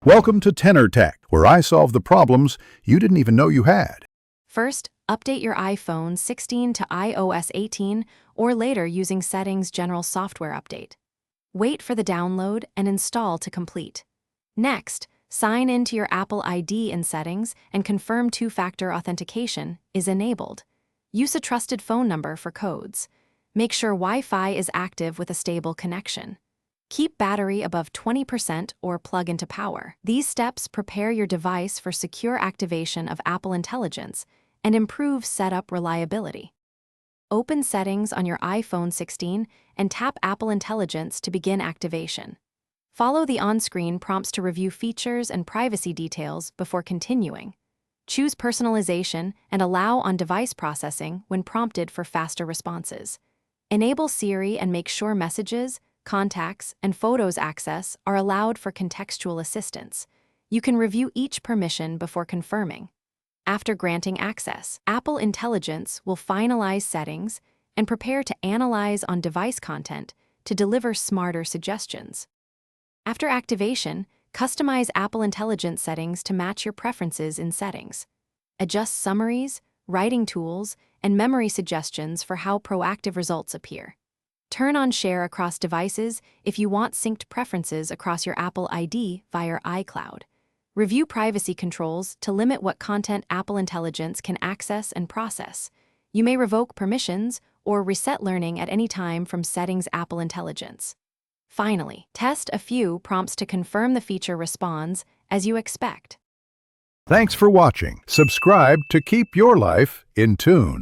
Welcome to Tenor Tech, where I solve the problems you didn't even know you had. First, update your iPhone 16 to iOS 18 or later using Settings General Software Update. Wait for the download and install to complete. Next, sign into your Apple ID in Settings and confirm two-factor authentication is enabled. Use a trusted phone number for codes. Make sure Wi-Fi is active with a stable connection. Keep battery above 20% or plug into power. These steps prepare your device for secure activation of Apple Intelligence and improve setup reliability. Open Settings on your iPhone 16 and tap Apple Intelligence to begin activation. Follow the on-screen prompts to review features and privacy details before continuing. Choose personalization and allow on-device processing when prompted for faster responses. Enable Siri and make sure messages, contacts, and photos access are allowed for contextual assistance. You can review each permission before confirming. After granting access, Apple Intelligence will finalize settings and prepare to analyze on-device content to deliver smarter suggestions. After activation, customize Apple Intelligence settings to match your preferences in Settings. Adjust summaries, writing tools, and memory suggestions for how proactive results appear. Turn on Share across devices if you want synced preferences across your Apple ID via iCloud. Review privacy controls to limit what content Apple Intelligence can access and process. You may revoke permissions or reset learning at any time from Settings Apple Intelligence. Finally, test a few prompts to confirm the feature responds as you expect. Thanks for watching. Subscribe to keep your life in tune.